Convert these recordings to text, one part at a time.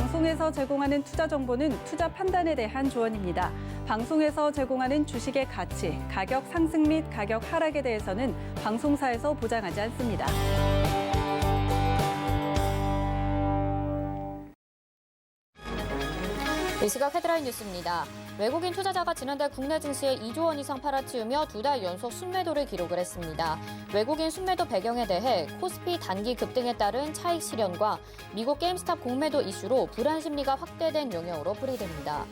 방송에서 제공하는 투자 정보는 투자 판단에 대한 조언입니다. 방송에서 제공하는 주식의 가치, 가격 상승 및 가격 하락에 대해서는 방송사에서 보장하지 않습니다. 이 시각 헤드라인 뉴스입니다. 외국인 투자자가 지난달 국내 증시에 2조 원 이상 팔아치우며 2달 연속 순매도를 기록을 했습니다. 외국인 순매도 배경에 대해 코스피 단기 급등에 따른 차익 실현과 미국 게임스탑 공매도 이슈로 불안 심리가 확대된 영역으로 풀이됩니다.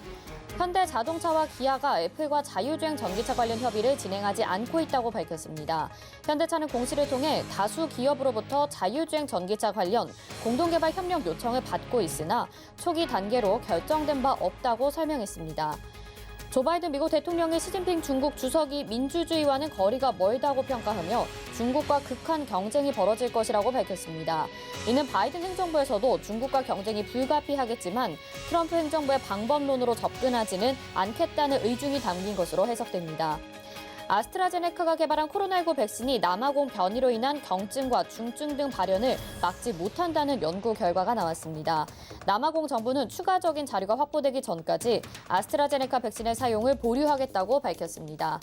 현대자동차와 기아가 애플과 자율주행 전기차 관련 협의를 진행하지 않고 있다고 밝혔습니다. 현대차는 공시를 통해 다수 기업으로부터 자율주행 전기차 관련 공동개발 협력 요청을 받고 있으나 초기 단계로 결정된 바 없다고 설명했습니다. 조 바이든 미국 대통령이 시진핑 중국 주석이 민주주의와는 거리가 멀다고 평가하며 중국과 극한 경쟁이 벌어질 것이라고 밝혔습니다. 이는 바이든 행정부에서도 중국과 경쟁이 불가피하겠지만 트럼프 행정부의 방법론으로 접근하지는 않겠다는 의중이 담긴 것으로 해석됩니다. 아스트라제네카가 개발한 코로나19 백신이 남아공 변이로 인한 경증과 중증 등 발현을 막지 못한다는 연구 결과가 나왔습니다. 남아공 정부는 추가적인 자료가 확보되기 전까지 아스트라제네카 백신의 사용을 보류하겠다고 밝혔습니다.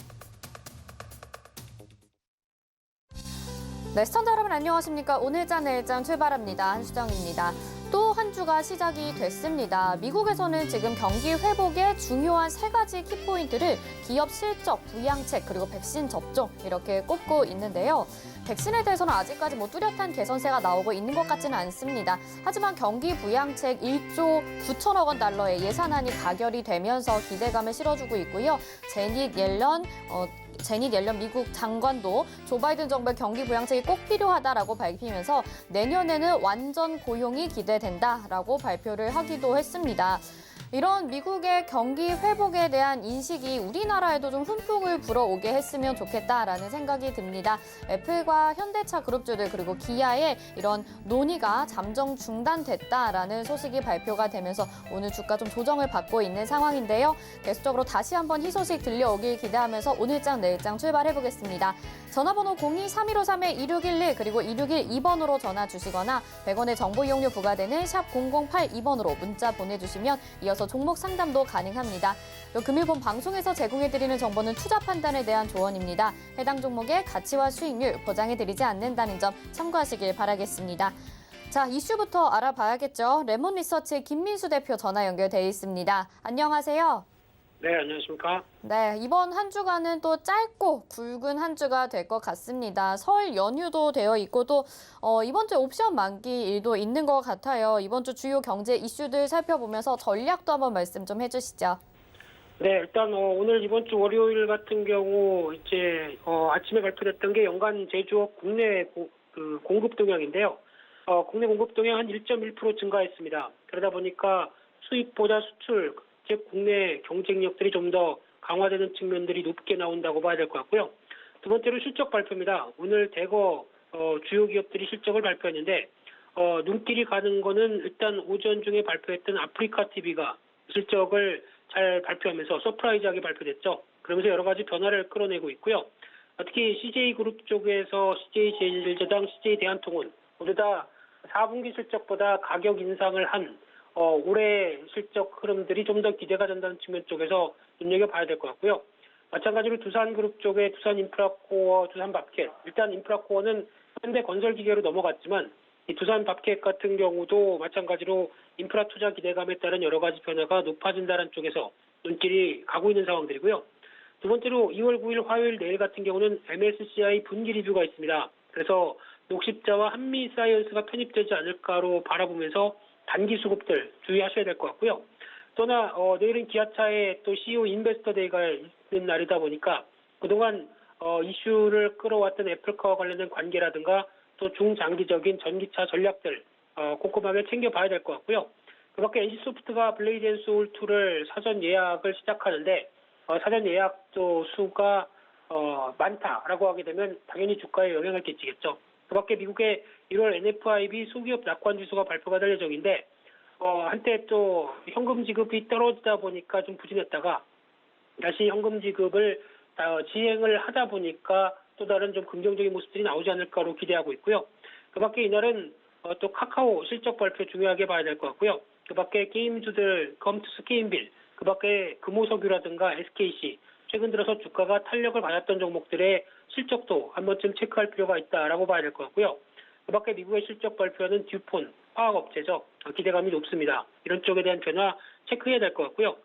네, 시청자 여러분 안녕하십니까? 오늘장 내일장 출발합니다. 한수정입니다. 또 한 주가 시작이 됐습니다. 미국에서는 지금 경기 회복의 중요한 세 가지 키포인트를 기업 실적, 부양책, 그리고 백신 접종 이렇게 꼽고 있는데요. 백신에 대해서는 아직까지 뚜렷한 개선세가 나오고 있는 것 같지는 않습니다. 하지만 경기 부양책 1조 9천억 원 달러의 예산안이 가결이 되면서 기대감을 실어주고 있고요. 제닛 옐런 미국 장관도 조 바이든 정부의 경기 부양책이 꼭 필요하다라고 밝히면서 내년에는 완전 고용이 기대된다라고 발표를 하기도 했습니다. 이런 미국의 경기 회복에 대한 인식이 우리나라에도 좀 훈풍을 불어오게 했으면 좋겠다라는 생각이 듭니다. 애플과 현대차 그룹주들 그리고 기아의 이런 논의가 잠정 중단됐다라는 소식이 발표가 되면서 오늘 주가 좀 조정을 받고 있는 상황인데요. 계속적으로 다시 한번 희소식 들려오길 기대하면서 오늘장 내일장 출발해보겠습니다. 전화번호 02-3153-2611 그리고 2612번으로 전화 주시거나 100원의 정보 이용료 부과되는 샵 0082번으로 문자 보내주시면 이어서 종목 상담도 가능합니다. 또 금일본 방송에서 제공해드리는 정보는 투자 판단에 대한 조언입니다. 해당 종목의 가치와 수익률 보장해드리지 않는다는 점 참고하시길 바라겠습니다. 자, 이슈부터 알아봐야겠죠. 레몬 리서치 김민수 대표 전화 연결돼 있습니다. 안녕하세요. 네, 안녕하십니까? 네, 이번 한 주간은 또 짧고 굵은 한 주가 될 것 같습니다. 설 연휴도 되어 있고 또 이번 주 옵션 만기 일도 있는 것 같아요. 이번 주 주요 경제 이슈들 살펴보면서 전략도 한번 말씀 좀 해주시죠. 네, 일단 오늘 이번 주 월요일 같은 경우 이제 아침에 발표됐던 게 연간 제조업 국내 공급 동향인데요. 국내 공급 동향 한 1.1% 증가했습니다. 그러다 보니까 수입보다 수출, 즉 국내 경쟁력들이 좀 더 강화되는 측면들이 높게 나온다고 봐야 될 것 같고요. 두 번째로 실적 발표입니다. 오늘 대거 주요 기업들이 실적을 발표했는데 눈길이 가는 거는 일단 오전 중에 발표했던 아프리카 TV가 실적을 잘 발표하면서 서프라이즈하게 발표됐죠. 그러면서 여러 가지 변화를 끌어내고 있고요. 특히 CJ그룹 쪽에서 CJ제일제당, CJ대한통운 모두 다 4분기 실적보다 가격 인상을 한 올해 실적 흐름들이 좀 더 기대가 된다는 측면 쪽에서 눈여겨봐야 될 것 같고요. 마찬가지로 두산그룹 쪽에 두산인프라코어, 두산밥켓. 일단 인프라코어는 현대건설기계로 넘어갔지만 이 두산밥켓 같은 경우도 마찬가지로 인프라 투자 기대감에 따른 여러 가지 변화가 높아진다는 쪽에서 눈길이 가고 있는 상황들이고요. 두 번째로 2월 9일 화요일 내일 같은 경우는 MSCI 분기 리뷰가 있습니다. 그래서 녹십자와 한미사이언스가 편입되지 않을까로 바라보면서 단기 수급들 주의하셔야 될 것 같고요. 또나 내일은 기아차의 또 CEO 인베스터 데이가 있는 날이다 보니까 그동안 이슈를 끌어왔던 애플카와 관련된 관계라든가 또 중장기적인 전기차 전략들 꼼꼼하게 챙겨봐야 될 것 같고요. 그밖에 NC소프트가 블레이드 앤 소울 2를 사전 예약을 시작하는데 사전 예약 수가 많다라고 하게 되면 당연히 주가에 영향을 끼치겠죠. 그밖에 미국의 1월 NFIB 소기업 낙관 지수가 발표가 될 예정인데 한때 또 현금 지급이 떨어지다 보니까 좀 부진했다가 다시 현금 지급을 지행을 하다 보니까 또 다른 좀 긍정적인 모습들이 나오지 않을까로 기대하고 있고요. 그밖에 이날은 또 카카오 실적 발표 중요하게 봐야 될 것 같고요. 그밖에 게임주들 검투스 게임빌, 그밖에 금호석유라든가 SKC 최근 들어서 주가가 탄력을 받았던 종목들의 실적도 한 번쯤 체크할 필요가 있다라고 봐야 될 것 같고요. 그밖에 미국의 실적 발표는 듀폰, 화학업체죠. 기대감이 높습니다. 이런 쪽에 대한 변화 체크해야 될 것 같고요.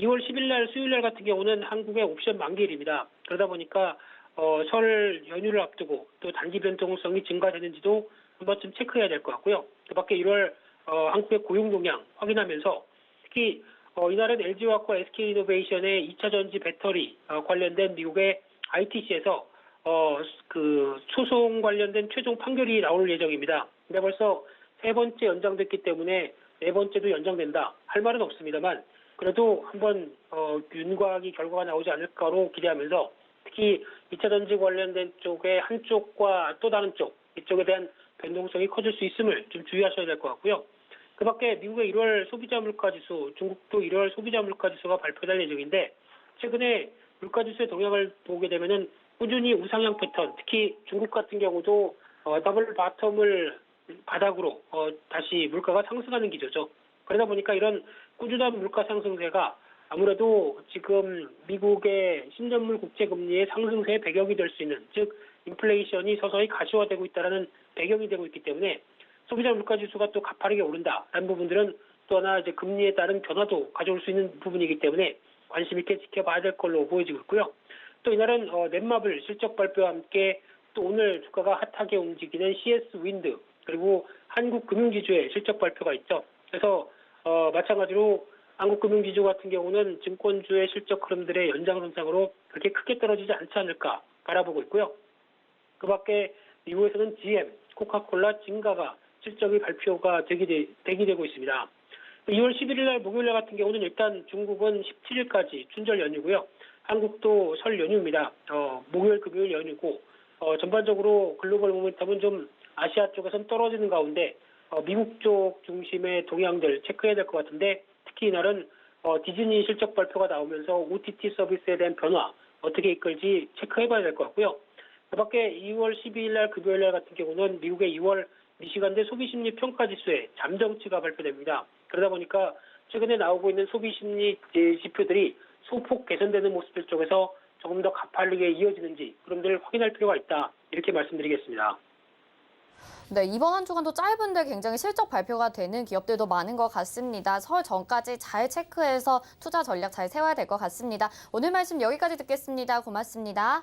2월 10일 날 수요일 날 같은 경우는 한국의 옵션 만기일입니다. 그러다 보니까 설 연휴를 앞두고 또 단기 변동성이 증가되는지도 한 번쯤 체크해야 될 것 같고요. 그밖에 1월 한국의 고용 동향 확인하면서 특히 이날은 LG화학과 SK이노베이션의 2차 전지 배터리 관련된 미국의 ITC에서 그 소송 관련된 최종 판결이 나올 예정입니다. 근데 벌써 세 번째 연장됐기 때문에 네 번째도 연장된다 할 말은 없습니다만 그래도 한번 윤곽이 결과가 나오지 않을까로 기대하면서 특히 2차 전지 관련된 쪽의 한쪽과 또 다른 쪽 이쪽에 대한 변동성이 커질 수 있음을 좀 주의하셔야 될 것 같고요. 그밖에 미국의 1월 소비자 물가지수, 중국도 1월 소비자 물가지수가 발표될 예정인데 최근에 물가지수의 동향을 보게 되면은 꾸준히 우상향 패턴, 특히 중국 같은 경우도 더블 바텀을 바닥으로 다시 물가가 상승하는 기조죠. 그러다 보니까 이런 꾸준한 물가 상승세가 아무래도 지금 미국의 신전물 국제 금리의 상승세의 배경이 될 수 있는, 즉 인플레이션이 서서히 가시화되고 있다라는 배경이 되고 있기 때문에 소비자 물가 지수가 또 가파르게 오른다라는 부분들은 또 하나 이제 금리에 따른 변화도 가져올 수 있는 부분이기 때문에 관심 있게 지켜봐야 될 걸로 보여지고 있고요. 또 이날은 넷마블 실적 발표와 함께 또 오늘 주가가 핫하게 움직이는 CS 윈드 그리고 한국금융지주의 실적 발표가 있죠. 그래서 마찬가지로 한국금융지주 같은 경우는 증권주의 실적 흐름들의 연장선상으로 그렇게 크게 떨어지지 않지 않을까 바라보고 있고요. 그밖에 미국에서는 GM, 코카콜라, 진가가 실적의 발표가 대기되고 있습니다. 2월 11일 날 목요일 날 같은 경우는 일단 중국은 17일까지 춘절 연휴고요. 한국도 설 연휴입니다. 목요일, 금요일 연휴고 전반적으로 글로벌 모멘텀은 좀 아시아 쪽에선 떨어지는 가운데 미국 쪽 중심의 동향들 체크해야 될 것 같은데 특히 이날은 디즈니 실적 발표가 나오면서 OTT 서비스에 대한 변화 어떻게 이끌지 체크해봐야 될 것 같고요. 그밖에 2월 12일 날 금요일 날 같은 경우는 미국의 2월 미시간대 소비심리 평가지수의 잠정치가 발표됩니다. 그러다 보니까 최근에 나오고 있는 소비심리 지표들이 소폭 개선되는 모습들 쪽에서 조금 더 가파르게 이어지는지 그런들 확인할 필요가 있다. 이렇게 말씀드리겠습니다. 네, 이번 한 주간도 짧은데 굉장히 실적 발표가 되는 기업들도 많은 것 같습니다. 설 전까지 잘 체크해서 투자 전략 잘 세워야 될 것 같습니다. 오늘 말씀 여기까지 듣겠습니다. 고맙습니다.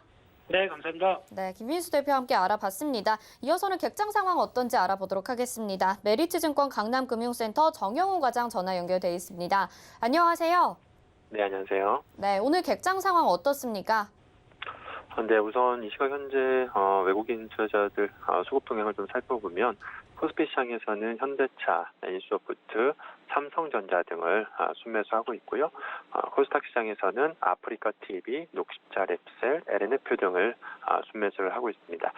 네, 감사합니다. 네, 김민수 대표와 함께 알아봤습니다. 이어서는 객장 상황 어떤지 알아보도록 하겠습니다. 메리츠증권 강남금융센터 정영우 과장 전화 연결돼 있습니다. 안녕하세요. 네, 안녕하세요. 네, 오늘 객장 상황 어떻습니까? 네, 우선 이 시각 현재 외국인 투자자들 수급 동향을 좀 살펴보면 코스피 시장에서는 현대차, 인수소프트, 삼성전자 등을 순매수하고 있고요. 코스닥 시장에서는 아프리카 TV, 녹십자 랩셀, LNF 등을 순매수를 하고 있습니다.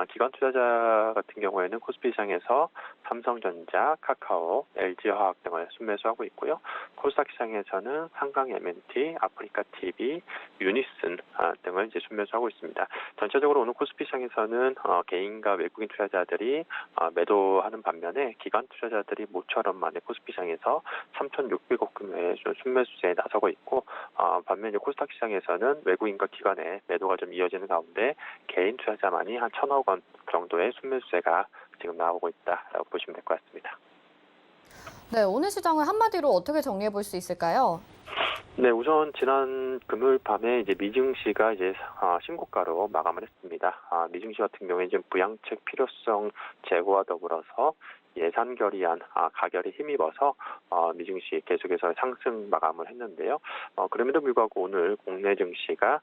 기관 투자자 같은 경우에는 코스피 시장에서 삼성전자, 카카오, LG화학 등을 순매수하고 있고요. 코스닥 시장에서는 한강 M&T, 아프리카 TV, 유니슨 등을 이제 순매수하고 있습니다. 전체적으로 오늘 코스피 시장에서는 개인과 외국인 투자자들이 매도하는 반면에 기관 투자자들이 모처럼 만에 코스피 시장에서 3,600억 규모의 순매수세에 나서고 있고 반면에 코스닥 시장에서는 외국인과 기관의 매도가 좀 이어지는 가운데 개인 투자자만이 한 1,000억 원 정도의 순매수세가 지금 나오고 있다라고 보시면 될 것 같습니다. 네, 오늘 시장을 한마디로 어떻게 정리해 볼 수 있을까요? 네, 우선 지난 금요일 밤에 이제 미증시가 이제 신고가로 마감을 했습니다. 미증시 같은 경우에 지금 부양책 필요성 제고와 더불어서 예산 결의안 가결에 힘입어서 미증시 계속해서 상승 마감을 했는데요. 그럼에도 불구하고 오늘 국내 증시가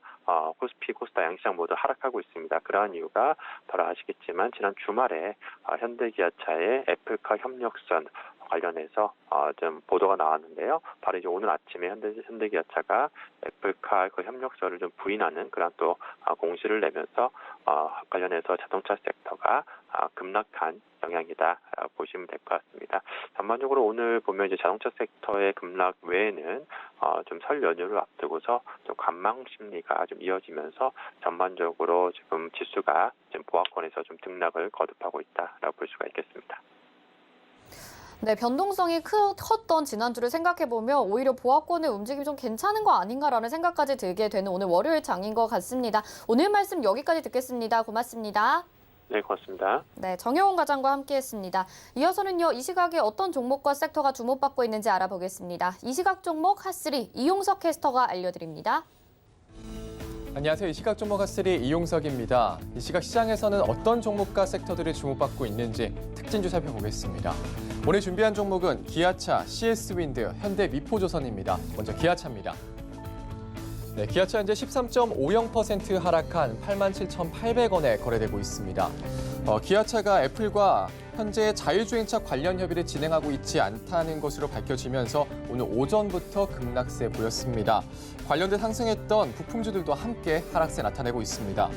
코스피, 코스닥 양시장 모두 하락하고 있습니다. 그러한 이유가 바로 아시겠지만 지난 주말에 현대기아차의 애플카 협력선 관련해서 좀 보도가 나왔는데요. 바로 이제 오늘 아침에 현대기아차가 애플카 그 협력서를 좀 부인하는 그런 또 공시를 내면서 관련해서 자동차 섹터가 급락한 영향이다 보시면 될 것 같습니다. 전반적으로 오늘 보면 이제 자동차 섹터의 급락 외에는 좀 설 연휴를 앞두고서 좀 관망 심리가 좀 이어지면서 전반적으로 지금 지수가 지금 보합권에서 좀 등락을 거듭하고 있다라고 볼 수가 있겠습니다. 네, 변동성이 컸던 지난주를 생각해보면 오히려 보합권의 움직임이 좀 괜찮은 거 아닌가라는 생각까지 들게 되는 오늘 월요일 장인 것 같습니다. 오늘 말씀 여기까지 듣겠습니다. 고맙습니다. 네, 고맙습니다. 네, 정혜원 과장과 함께했습니다. 이어서는요, 이 시각에 어떤 종목과 섹터가 주목받고 있는지 알아보겠습니다. 이 시각 종목 핫3 이용석 캐스터가 알려드립니다. 안녕하세요. 이 시각 종목 핫3 이용석입니다. 이 시각 시장에서는 어떤 종목과 섹터들이 주목받고 있는지 특징주 살펴보겠습니다. 오늘 준비한 종목은 기아차, CS윈드, 현대미포조선입니다. 먼저 기아차입니다. 네, 기아차 현재 13.50% 하락한 87,800원에 거래되고 있습니다. 기아차가 애플과 현재 자율주행차 관련 협의를 진행하고 있지 않다는 것으로 밝혀지면서 오늘 오전부터 급락세 보였습니다. 관련돼 상승했던 부품주들도 함께 하락세 나타내고 있습니다.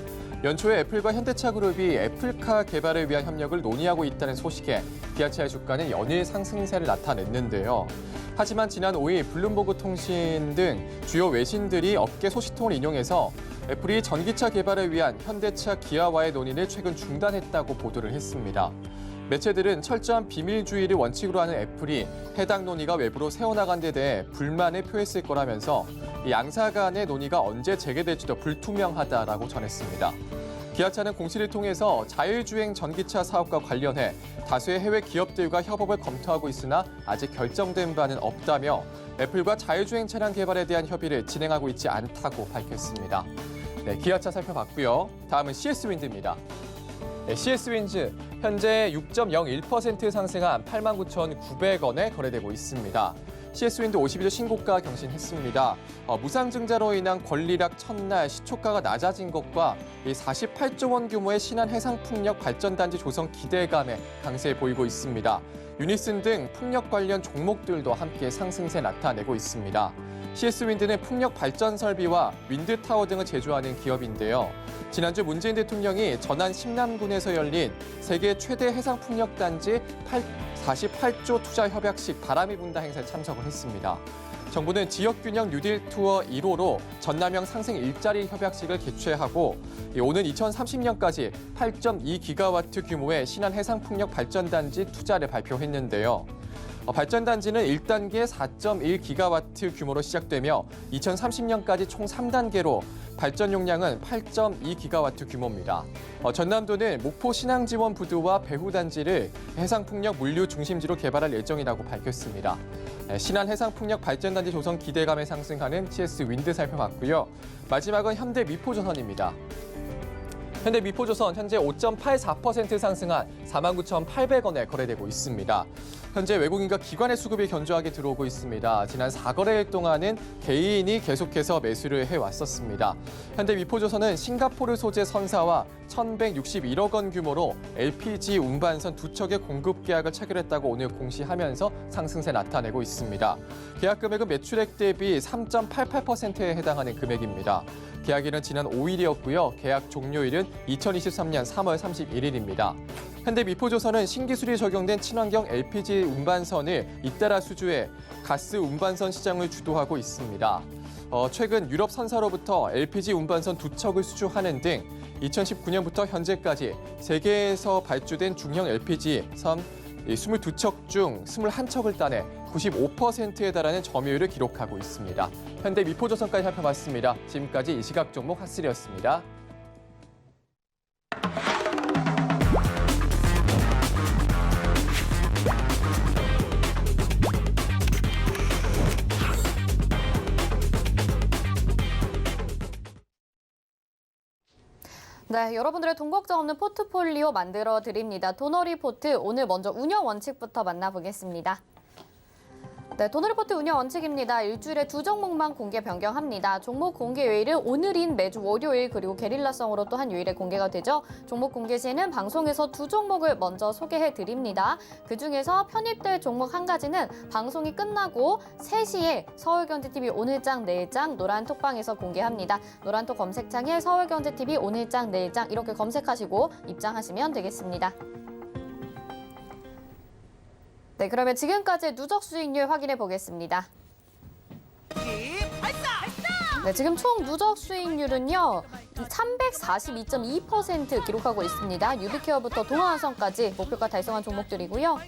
연초에 애플과 현대차그룹이 애플카 개발을 위한 협력을 논의하고 있다는 소식에 기아차의 주가는 연일 상승세를 나타냈는데요. 하지만 지난 5일 블룸버그 통신 등 주요 외신들이 업계 소식통을 인용해서 애플이 전기차 개발을 위한 현대차 기아와의 논의를 최근 중단했다고 보도를 했습니다. 매체들은 철저한 비밀주의를 원칙으로 하는 애플이 해당 논의가 외부로 새어나간 데 대해 불만을 표했을 거라면서 양사 간의 논의가 언제 재개될지도 불투명하다라고 전했습니다. 기아차는 공시를 통해서 자율주행 전기차 사업과 관련해 다수의 해외 기업들과 협업을 검토하고 있으나 아직 결정된 바는 없다며 애플과 자율주행 차량 개발에 대한 협의를 진행하고 있지 않다고 밝혔습니다. 네, 기아차 살펴봤고요. 다음은 CS윈드입니다. 네, CS윈드 현재 6.01% 상승한 89,900원에 거래되고 있습니다. CS윈드 52주 신고가 경신했습니다. 무상증자로 인한 권리락 첫날 시초가가 낮아진 것과 이 48조 원 규모의 신한 해상풍력 발전단지 조성 기대감에 강세 보이고 있습니다. 유니슨 등 풍력 관련 종목들도 함께 상승세 나타내고 있습니다. CS윈드는 풍력 발전 설비와 윈드타워 등을 제조하는 기업인데요. 지난주 문재인 대통령이 전안 심남군에서 열린 세계 최대 해상풍력단지 48조 투자 협약식 바람이 분다 행사에 참석을 했습니다. 정부는 지역균형 뉴딜 투어 1호로 전남형 상생 일자리 협약식을 개최하고 오는 2030년까지 8.2기가와트 규모의 신한 해상풍력 발전단지 투자를 발표했는데요. 발전단지는 1단계 4.1기가와트 규모로 시작되며 2030년까지 총 3단계로 발전 용량은 8.2기가와트 규모입니다. 전남도는 목포 신항지원 부두와 배후단지를 해상풍력 물류 중심지로 개발할 예정이라고 밝혔습니다. 신한 해상풍력 발전단지 조성 기대감에 상승하는 CS윈드 살펴봤고요. 마지막은 현대미포조선입니다. 현대미포조선 현재 5.84% 상승한 49,800원에 거래되고 있습니다. 현재 외국인과 기관의 수급이 견조하게 들어오고 있습니다. 지난 4거래일 동안은 개인이 계속해서 매수를 해왔었습니다. 현대미포조선은 싱가포르 소재 선사와 1,161억 원 규모로 LPG 운반선 2척의 공급 계약을 체결했다고 오늘 공시하면서 상승세 나타내고 있습니다. 계약 금액은 매출액 대비 3.88%에 해당하는 금액입니다. 계약일은 지난 5일이었고요. 계약 종료일은 2023년 3월 31일입니다. 현대미포조선은 신기술이 적용된 친환경 LPG 운반선을 잇따라 수주해 가스 운반선 시장을 주도하고 있습니다. 최근 유럽 선사로부터 LPG 운반선 2척을 수주하는 등 2019년부터 현재까지 세계에서 발주된 중형 LPG 선 22척 중 21척을 따내 95%에 달하는 점유율을 기록하고 있습니다. 현대미포조선까지 살펴봤습니다. 지금까지 이 시각 종목 핫3였습니다. 네, 여러분들의 돈 걱정 없는 포트폴리오 만들어 드립니다. 도너리포트 오늘 먼저 운영 원칙부터 만나보겠습니다. 네, 도너리포트 운영 원칙입니다. 일주일에 2종목만 공개 변경합니다. 종목 공개 요일은 오늘인 매주 월요일 그리고 게릴라성으로 또 한 요일에 공개가 되죠. 종목 공개 시에는 방송에서 2종목을 먼저 소개해 드립니다. 그중에서 편입될 종목 한 가지는 방송이 끝나고 3시에 서울경제TV 오늘장 내일장 노란톡방에서 공개합니다. 노란톡 검색창에 서울경제TV 오늘장 내일장 이렇게 검색하시고 입장하시면 되겠습니다. 네, 그러면 지금까지의 누적 수익률 확인해 보겠습니다. 네, 지금 총 누적 수익률은요 342.2% 기록하고 있습니다. 유비케어부터 동아화성까지 목표가 달성한 종목들이고요.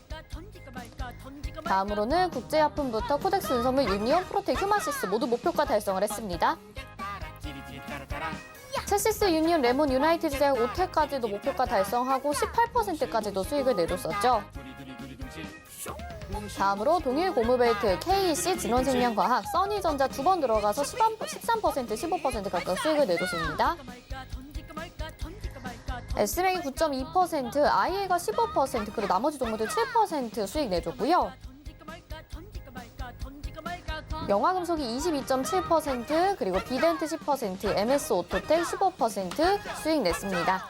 다음으로는 국제약품부터 코덱스 은성물, 유니온, 프로텍, 휴마시스 모두 목표가 달성을 했습니다. 체시스, 유니온, 레몬, 유나이티드 제약, 오텍까지도 목표가 달성하고 18%까지도 수익을 내줬었죠. 다음으로 동일 고무벨트, KEC, 진원생명과학, 써니전자 두 번 들어가서 13%, 15% 각각 수익을 내줬습니다. SMA가 9.2%, IA가 15%, 그리고 나머지 종목들 7% 수익 내줬고요. 영화금속이 22.7%, 그리고 비덴트 10%, MS 오토텍 15% 수익 냈습니다.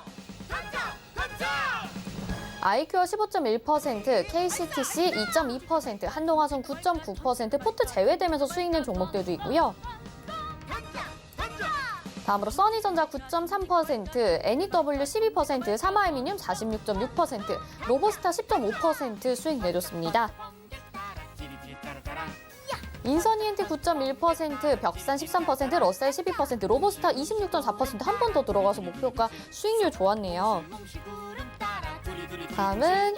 아이큐어 15.1%, KCTC 2.2%, 한동화성 9.9%, 포트 제외되면서 수익 낸 종목들도 있고요. 다음으로 써니전자 9.3%, NEW 12%, 사마알미늄 46.6%, 로보스타 10.5% 수익 내줬습니다. 인선이엔트 9.1%, 벽산 13%, 러셀 12%, 로보스타 26.4% 한 번 더 들어가서 목표가 수익률 좋았네요. 다음은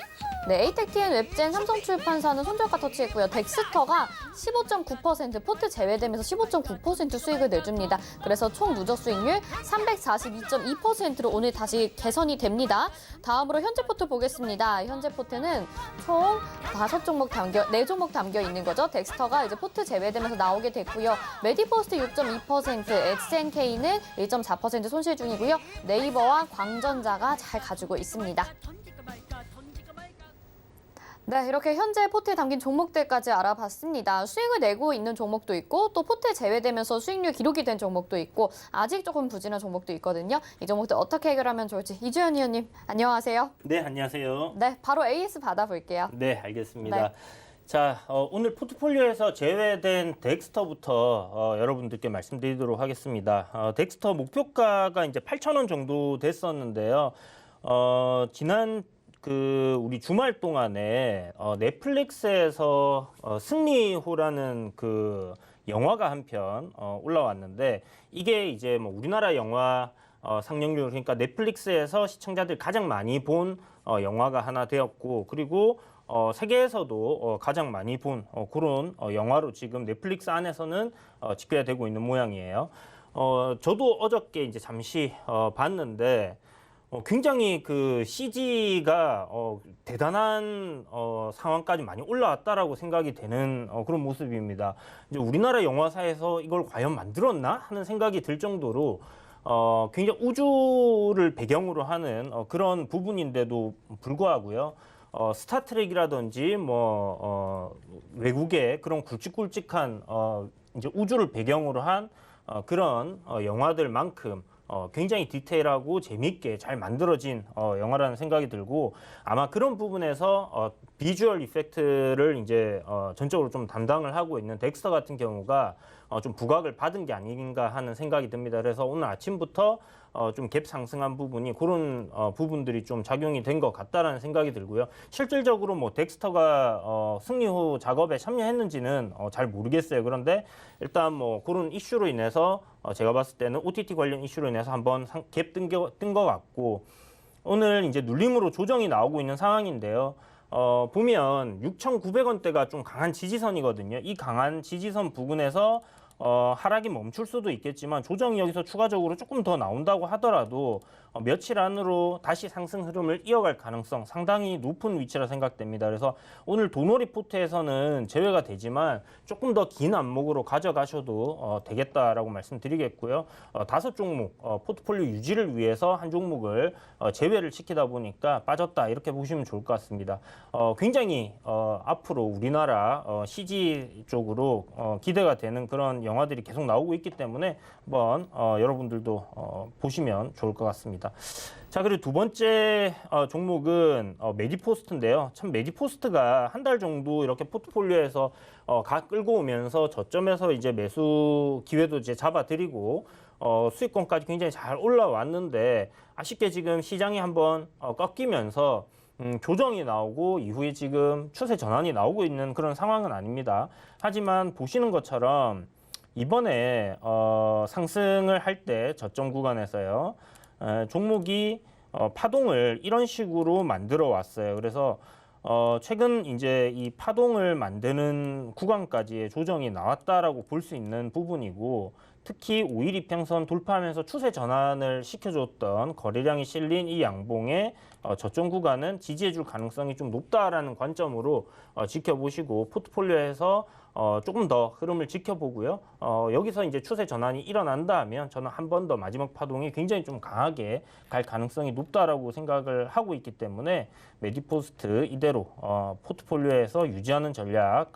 에이텍TN, 웹젠, 삼성출판사는 손절가 터치했고요. 덱스터가 15.9%, 포트 제외되면서 15.9% 수익을 내줍니다. 그래서 총 누적 수익률 342.2%로 오늘 다시 개선이 됩니다. 다음으로 현재 포트 보겠습니다. 현재 포트는 총 4종목 담겨 있는 거죠. 덱스터가 이제 포트 제외되면서 나오게 됐고요. 메디포스트 6.2%, SNK는 1.4% 손실 중이고요. 네이버와 광전자가 잘 가지고 있습니다. 네, 이렇게 현재 포트에 담긴 종목들까지 알아봤습니다. 수익을 내고 있는 종목도 있고 또 포트에 제외되면서 수익률 기록이 된 종목도 있고 아직 조금 부진한 종목도 있거든요. 이 종목들 어떻게 해결하면 좋을지 이주연 위원님 안녕하세요. 네, 안녕하세요. 네, 바로 AS 받아볼게요. 네, 알겠습니다. 네. 자, 오늘 포트폴리오에서 제외된 덱스터부터 여러분들께 말씀드리도록 하겠습니다. 덱스터 목표가가 이제 8,000원 정도 됐었는데요. 지난 우리 주말 동안에 넷플릭스에서 승리호라는 그 영화가 한 편 올라왔는데 이게 이제 뭐 우리나라 영화 상영률 그러니까 넷플릭스에서 시청자들 가장 많이 본 영화가 하나 되었고 그리고 세계에서도 가장 많이 본 그런 영화로 지금 넷플릭스 안에서는 집계되고 있는 모양이에요. 저도 어저께 이제 잠시 봤는데 굉장히 그 CG가 대단한 상황까지 많이 올라왔다라고 생각이 되는 그런 모습입니다. 이제 우리나라 영화사에서 이걸 과연 만들었나 하는 생각이 들 정도로 굉장히 우주를 배경으로 하는 그런 부분인데도 불구하고요. 스타트rek이라든지 외국의 그런 굵직굵직한 이제 우주를 배경으로 한 그런 영화들만큼 굉장히 디테일하고 재미있게 잘 만들어진 영화라는 생각이 들고 아마 그런 부분에서 비주얼 이펙트를 이제 전적으로 좀 담당을 하고 있는 덱스터 같은 경우가 좀 부각을 받은 게 아닌가 하는 생각이 듭니다. 그래서 오늘 아침부터 좀 갭 상승한 부분이 그런 부분들이 좀 작용이 된 것 같다라는 생각이 들고요. 실질적으로 뭐 덱스터가 승리 후 작업에 참여했는지는 잘 모르겠어요. 그런데 일단 뭐 그런 이슈로 인해서 제가 봤을 때는 OTT 관련 이슈로 인해서 한번 갭 뜬 것 같고 오늘 이제 눌림으로 조정이 나오고 있는 상황인데요. 보면 6,900원대가 좀 강한 지지선이거든요. 이 강한 지지선 부근에서 하락이 멈출 수도 있겠지만 조정이 여기서 추가적으로 조금 더 나온다고 하더라도 며칠 안으로 다시 상승 흐름을 이어갈 가능성 상당히 높은 위치라 생각됩니다. 그래서 오늘 도노리 포트에서는 제외가 되지만 조금 더 긴 안목으로 가져가셔도 되겠다라고 말씀드리겠고요. 5종목 포트폴리오 유지를 위해서 한 종목을 제외를 시키다 보니까 빠졌다 이렇게 보시면 좋을 것 같습니다. 굉장히 앞으로 우리나라 CG 쪽으로 기대가 되는 그런 영화들이 계속 나오고 있기 때문에 한번 여러분들도 보시면 좋을 것 같습니다. 자, 그리고 두 번째 종목은 메디포스트인데요. 참 메디포스트가 한 달 정도 이렇게 포트폴리오에서 끌고 오면서 저점에서 이제 매수 기회도 이제 잡아드리고 수익권까지 굉장히 잘 올라왔는데 아쉽게 지금 시장이 한번 꺾이면서 조정이 나오고 이후에 지금 추세 전환이 나오고 있는 그런 상황은 아닙니다. 하지만 보시는 것처럼 이번에 상승을 할 때 저점 구간에서요. 종목이 파동을 이런 식으로 만들어 왔어요. 그래서 최근 이제 이 파동을 만드는 구간까지의 조정이 나왔다라고 볼 수 있는 부분이고, 특히 5일 이평선 돌파하면서 추세 전환을 시켜줬던 거래량이 실린 이 양봉의 저점 구간은 지지해줄 가능성이 좀 높다라는 관점으로 지켜보시고 포트폴리오에서 조금 더 흐름을 지켜보고요. 여기서 이제 추세 전환이 일어난다 하면 저는 한 번 더 마지막 파동이 굉장히 좀 강하게 갈 가능성이 높다라고 생각을 하고 있기 때문에 메디포스트 이대로 포트폴리오에서 유지하는 전략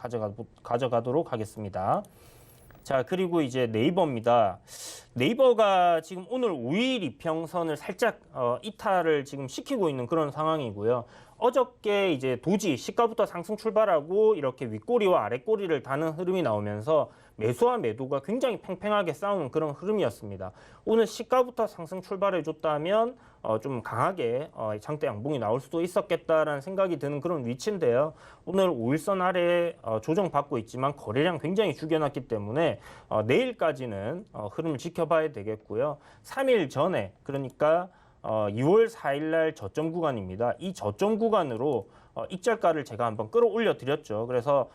가져가도록 하겠습니다. 자, 그리고 이제 네이버입니다. 네이버가 지금 오늘 5일 이평선을 살짝 이탈을 지금 시키고 있는 그런 상황이고요. 어저께 이제 도지 시가부터 상승 출발하고 이렇게 윗꼬리와 아랫꼬리를 다는 흐름이 나오면서 매수와 매도가 굉장히 팽팽하게 싸우는 그런 흐름이었습니다. 오늘 시가부터 상승 출발해 줬다면 좀 강하게 장대 양봉이 나올 수도 있었겠다라는 생각이 드는 그런 위치인데요. 오늘 5일선 아래 조정받고 있지만 거래량 굉장히 죽여놨기 때문에 내일까지는 흐름을 지켜봐야 되겠고요. 3일 전에 그러니까 2월 4일 날 저점 구간입니다. 이 저점 구간으로 익절가를 제가 한번 끌어올려 드렸죠. 그래서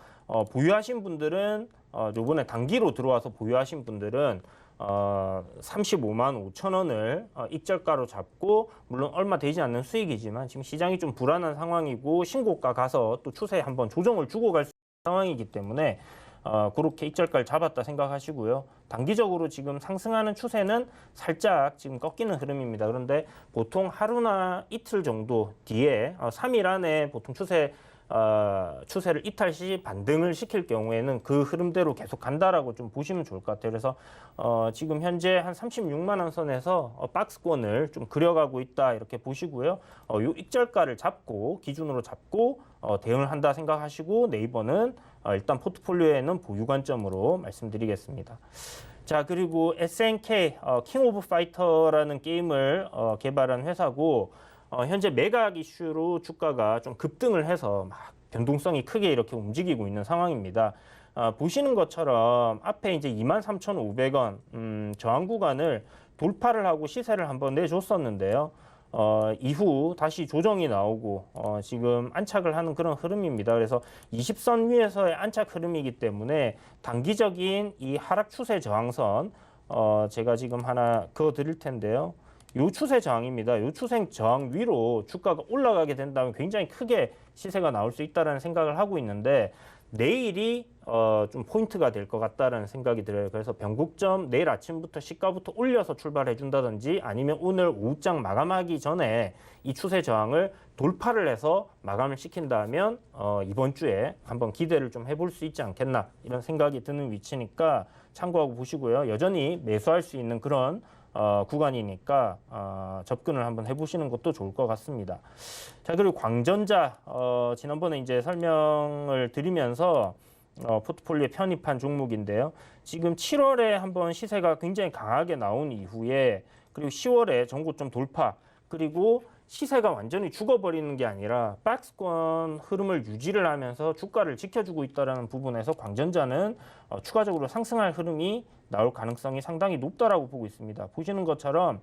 보유하신 분들은 요번에 단기로 들어와서 보유하신 분들은 35만 5천 원을 익절가로 잡고, 물론 얼마 되지 않는 수익이지만 지금 시장이 좀 불안한 상황이고 신고가 가서 또 추세에 한번 조정을 주고 갈 수 있는 상황이기 때문에 그렇게 익절가를 잡았다 생각하시고요. 단기적으로 지금 상승하는 추세는 살짝 지금 꺾이는 흐름입니다. 그런데 보통 하루나 이틀 정도 뒤에 3일 안에 보통 추세를 이탈 시 반등을 시킬 경우에는 그 흐름대로 계속 간다라고 좀 보시면 좋을 것 같아요. 그래서 지금 현재 한 36만 원 선에서 박스권을 좀 그려가고 있다 이렇게 보시고요. 요 익절가를 잡고 기준으로 잡고 대응을 한다 생각하시고 네이버는 일단 포트폴리오에는 보유 관점으로 말씀드리겠습니다. 자, 그리고 SNK 킹 오브 파이터라는 게임을 개발한 회사고, 현재 매각 이슈로 주가가 좀 급등을 해서 막 변동성이 크게 이렇게 움직이고 있는 상황입니다. 보시는 것처럼 앞에 이제 23,500원 저항 구간을 돌파를 하고 시세를 한번 내줬었는데요. 이후 다시 조정이 나오고 지금 안착을 하는 그런 흐름입니다. 그래서 20선 위에서의 안착 흐름이기 때문에 단기적인 이 하락 추세 저항선 제가 지금 하나 그어 드릴 텐데요. 요 추세 저항입니다. 요 추세 저항 위로 주가가 올라가게 된다면 굉장히 크게 시세가 나올 수 있다는 생각을 하고 있는데, 내일이 좀 포인트가 될 것 같다는 생각이 들어요. 그래서 변곡점 내일 아침부터 시가부터 올려서 출발해 준다든지, 아니면 오늘 오후장 마감하기 전에 이 추세 저항을 돌파를 해서 마감을 시킨다면 이번 주에 한번 기대를 좀 해볼 수 있지 않겠나 이런 생각이 드는 위치니까 참고하고 보시고요. 여전히 매수할 수 있는 그런 구간이니까 접근을 한번 해보시는 것도 좋을 것 같습니다. 자, 그리고 광전자 지난번에 이제 설명을 드리면서 포트폴리오에 편입한 종목인데요. 지금 7월에 한번 시세가 굉장히 강하게 나온 이후에, 그리고 10월에 전고점 돌파, 그리고 시세가 완전히 죽어버리는 게 아니라 박스권 흐름을 유지를 하면서 주가를 지켜주고 있다는 부분에서 광전자는 추가적으로 상승할 흐름이 나올 가능성이 상당히 높다라고 보고 있습니다. 보시는 것처럼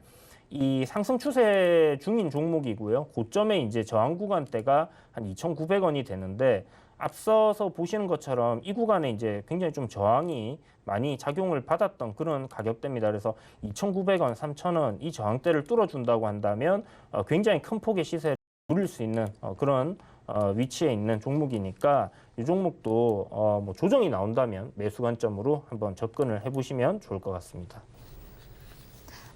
이 상승 추세 중인 종목이고요. 고점에 이제 저항 구간대가 한 2,900원이 되는데, 앞서서 보시는 것처럼 이 구간에 이제 굉장히 좀 저항이 많이 작용을 받았던 그런 가격대입니다. 그래서 2,900원, 3,000원 이 저항대를 뚫어준다고 한다면 굉장히 큰 폭의 시세를 누릴 수 있는 그런 위치에 있는 종목이니까 이 종목도 뭐 조정이 나온다면 매수 관점으로 한번 접근을 해보시면 좋을 것 같습니다.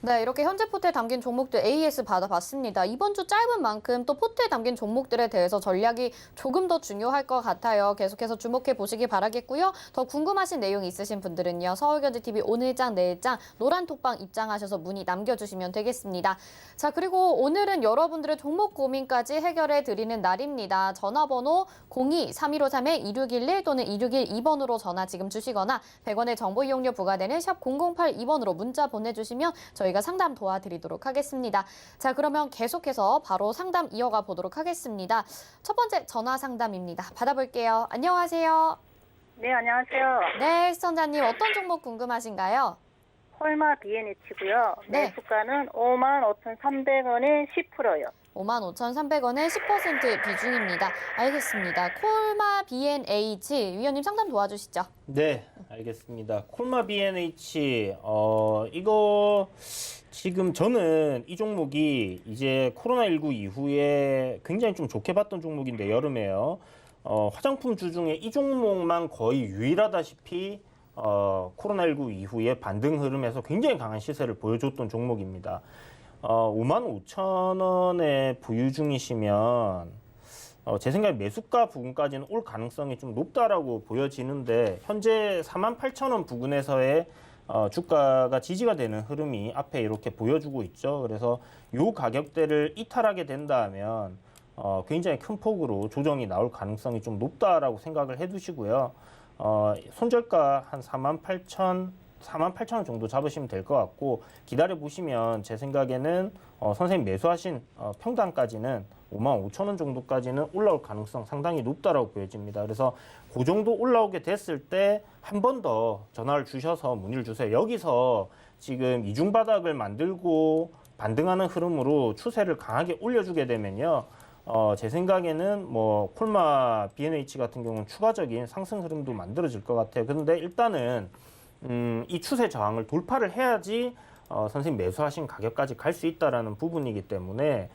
네, 이렇게 현재 포트에 담긴 종목들 AS 받아봤습니다. 이번 주 짧은 만큼 또 포트에 담긴 종목들에 대해서 전략이 조금 더 중요할 것 같아요. 계속해서 주목해 보시기 바라겠고요. 더 궁금하신 내용 있으신 분들은요. 서울경제TV 오늘장 내일장 노란톡방 입장하셔서 문의 남겨주시면 되겠습니다. 자, 그리고 오늘은 여러분들의 종목 고민까지 해결해 드리는 날입니다. 전화번호 02-3153-2611 또는 2612번으로 전화 지금 주시거나 100원의 정보 이용료 부과되는 샵 0082번으로 문자 보내주시면 저희가 상담 도와드리도록 하겠습니다. 자, 그러면 계속해서 바로 상담 이어가 보도록 하겠습니다. 첫 번째 전화 상담입니다. 받아볼게요. 안녕하세요. 네, 안녕하세요. 네, 시청자님 어떤 종목 궁금하신가요? 홀마 BNH고요. 네. 매수가는 55,300원에 10%요. 55,300원의 10% 비중입니다. 알겠습니다. 콜마 B&H 위원님 상담 도와주시죠. 네, 알겠습니다. 콜마 B&H 이거 지금 저는 이 종목이 이제 코로나19 이후에 굉장히 좀 좋게 봤던 종목인데 여름에요. 화장품 주 중에 이 종목만 거의 유일하다시피 코로나19 이후에 반등 흐름에서 굉장히 강한 시세를 보여줬던 종목입니다. 55,000원에 보유 중이시면 제 생각에 매수가 부근까지는 올 가능성이 좀 높다라고 보여지는데 현재 48,000원 부근에서의 주가가 지지가 되는 흐름이 앞에 이렇게 보여주고 있죠. 그래서 이 가격대를 이탈하게 된다면 굉장히 큰 폭으로 조정이 나올 가능성이 좀 높다라고 생각을 해두시고요. 손절가 한 48,000원 정도 잡으시면 될 것 같고 기다려 보시면 제 생각에는 선생님 매수하신 평단까지는 55,000원 정도까지는 올라올 가능성 상당히 높다라고 보여집니다. 그래서 그 정도 올라오게 됐을 때 한 번 더 전화를 주셔서 문의를 주세요. 여기서 지금 이중 바닥을 만들고 반등하는 흐름으로 추세를 강하게 올려주게 되면요. 제 생각에는 뭐 콜마 B&H 같은 경우는 추가적인 상승 흐름도 만들어질 것 같아요. 그런데 일단은 이 추세 저항을 돌파를 해야지 선생님 매수하신 가격까지 갈 수 있다라는 부분이기 때문에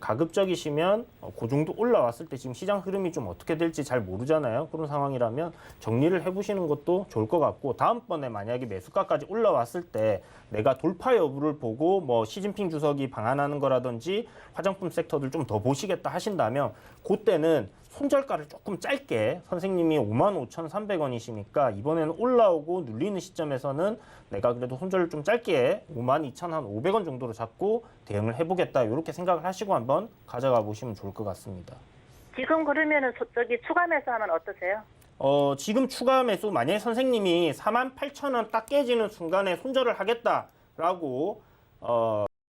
가급적이시면 그 정도 올라왔을 때 지금 시장 흐름이 좀 어떻게 될지 잘 모르잖아요. 그런 상황이라면 정리를 해보시는 것도 좋을 것 같고 다음번에 만약에 매수가까지 올라왔을 때 내가 돌파 여부를 보고 뭐 시진핑 주석이 방한하는 거라든지 화장품 섹터들 좀 더 보시겠다 하신다면 그때는 손절가를 조금 짧게 선생님이 55,300원이시니까 이번에는 올라오고 눌리는 시점에서는 내가 그래도 손절을 좀 짧게 52,500원 정도로 잡고 대응을 해보겠다 이렇게 생각을 하시고 한번 가져가 보시면 좋을 것 같습니다. 지금 그러면은 저기 추가 매수하면 어떠세요? 지금 추가 매수 만약에 선생님이 48,000원 딱 깨지는 순간에 손절을 하겠다라고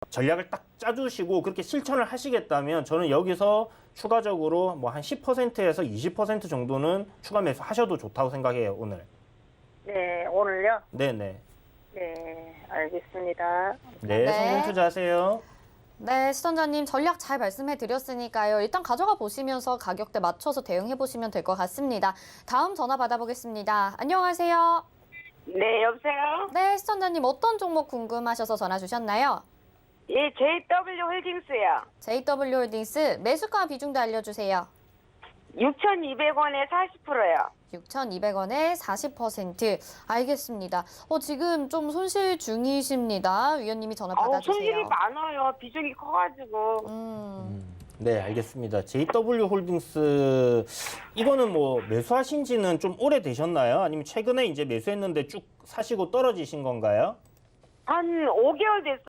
전략을 딱 짜주시고 그렇게 실천을 하시겠다면 저는 여기서 추가적으로 뭐 한 10%에서 20% 정도는 추가 매수 하셔도 좋다고 생각해요, 오늘. 네, 오늘요? 네네. 네, 알겠습니다. 네, 네. 성공 투자하세요. 네, 시청자님 전략 잘 말씀해 드렸으니까요. 일단 가져가 보시면서 가격대 맞춰서 대응해 보시면 될 것 같습니다. 다음 전화 받아보겠습니다. 안녕하세요. 네, 여보세요? 네, 시청자님 어떤 종목 궁금하셔서 전화 주셨나요? 예, JW 홀딩스요. JW 홀딩스 매수가 비중도 알려주세요. 6,200원에 40%요. 6,200원에 40%. 알겠습니다. 지금 좀 손실 중이십니다. 위원님이 전화 받아주세요. 손실이 많아요. 비중이 커가지고. 네, 알겠습니다. JW 홀딩스 이거는 뭐 매수하신 지는 좀 오래 되셨나요? 아니면 최근에 이제 매수했는데 쭉 사시고 떨어지신 건가요? 한 5개월 됐어요.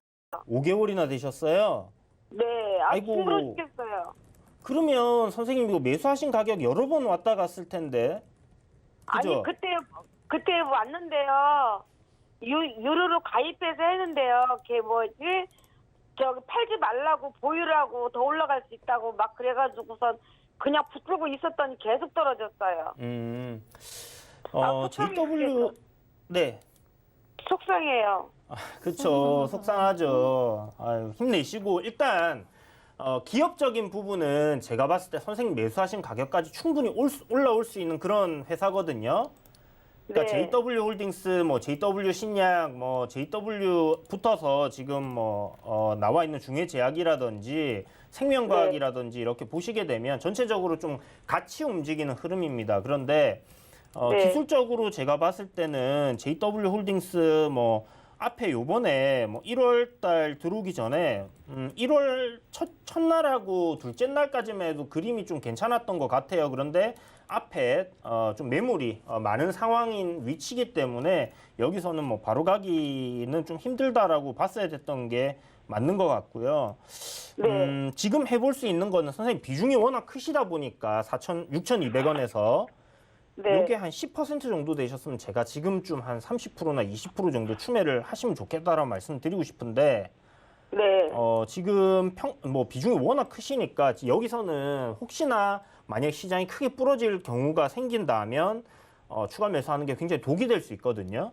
5개월이나 되셨어요? 네, 아이고. 힘들어 죽겠어요. 그러면 선생님 이거 매수하신 가격 여러 번 왔다 갔을 텐데. 그죠? 아니, 그때 왔는데요. 유료로 가입해서 했는데요. 걔 뭐지? 팔지 말라고 보유라고 더 올라갈 수 있다고 막 그래가지고선 그냥 붙들고 있었더니 계속 떨어졌어요. JW 네. 속상해요. 그렇죠. 속상하죠. 아유, 힘내시고 일단 기업적인 부분은 제가 봤을 때 선생님 매수하신 가격까지 충분히 올라올 수 있는 그런 회사거든요. 그러니까 네. JW 홀딩스, 뭐 JW 신약, 뭐 JW 붙어서 지금 뭐 나와 있는 중해제약이라든지 생명과학이라든지 이렇게 보시게 되면 전체적으로 좀 같이 움직이는 흐름입니다. 그런데 네. 기술적으로 제가 봤을 때는 JW 홀딩스 뭐 앞에 요번에 뭐 1월 달 들어오기 전에 1월 첫날하고 둘째 날까지만 해도 그림이 좀 괜찮았던 것 같아요. 그런데 앞에 좀 매물이 많은 상황인 위치이기 때문에 여기서는 뭐 바로 가기는 좀 힘들다라고 봤어야 됐던 게 맞는 것 같고요. 네. 지금 해볼 수 있는 거는 선생님 비중이 워낙 크시다 보니까 6,200원에서 네. 이게 한 10% 정도 되셨으면 제가 지금쯤 한 30%나 20% 정도 추매를 하시면 좋겠다라고 말씀드리고 싶은데 네. 지금 뭐 비중이 워낙 크시니까 여기서는 혹시나 만약 시장이 크게 부러질 경우가 생긴다면 추가 매수하는 게 굉장히 독이 될 수 있거든요.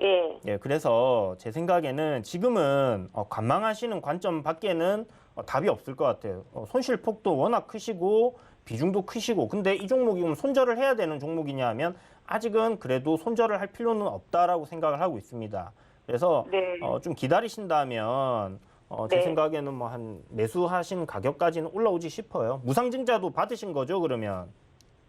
예. 예, 그래서 제 생각에는 지금은 관망하시는 관점 밖에는 답이 없을 것 같아요. 손실폭도 워낙 크시고 비중도 크시고 근데 이 종목이 그럼 손절을 해야 되는 종목이냐 하면 아직은 그래도 손절을 할 필요는 없다라고 생각을 하고 있습니다. 그래서 네. 좀 기다리신다면 제 네. 생각에는 뭐 한 매수하신 가격까지는 올라오지 싶어요. 무상증자도 받으신 거죠, 그러면?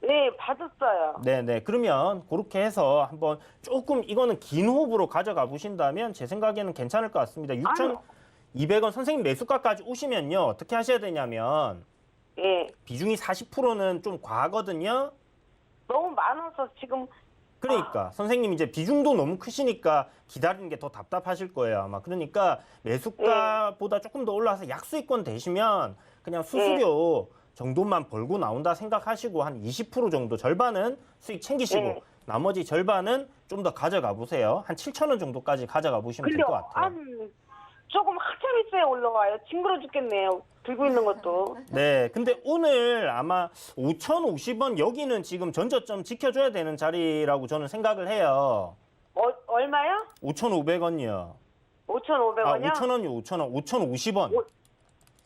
네, 받았어요. 네네. 그러면 그렇게 해서 한번 조금 이거는 긴 호흡으로 가져가 보신다면 제 생각에는 괜찮을 것 같습니다. 6,200원 선생님 매수가까지 오시면요. 어떻게 하셔야 되냐면 예. 비중이 40%는 좀 과하거든요. 너무 많아서 지금 그러니까 선생님 이제 비중도 너무 크시니까 기다리는 게 더 답답하실 거예요 아마. 그러니까 매수가보다 조금 더 올라와서 약수익권 되시면 그냥 수수료 정도만 벌고 나온다 생각하시고 한 20% 정도 절반은 수익 챙기시고 나머지 절반은 좀 더 가져가 보세요. 한 7,000원 정도까지 가져가 보시면 될 것 같아요. 조금 한참 있어야 올라와요. 징그러 죽겠네요. 들고 있는 것도. 네, 근데 오늘 아마 5,050원 여기는 지금 전저점 지켜줘야 되는 자리라고 저는 생각을 해요. 얼마요? 5,500원이요. 5,500원이요? 아, 5,000원이요, 5,000원. 5,050원.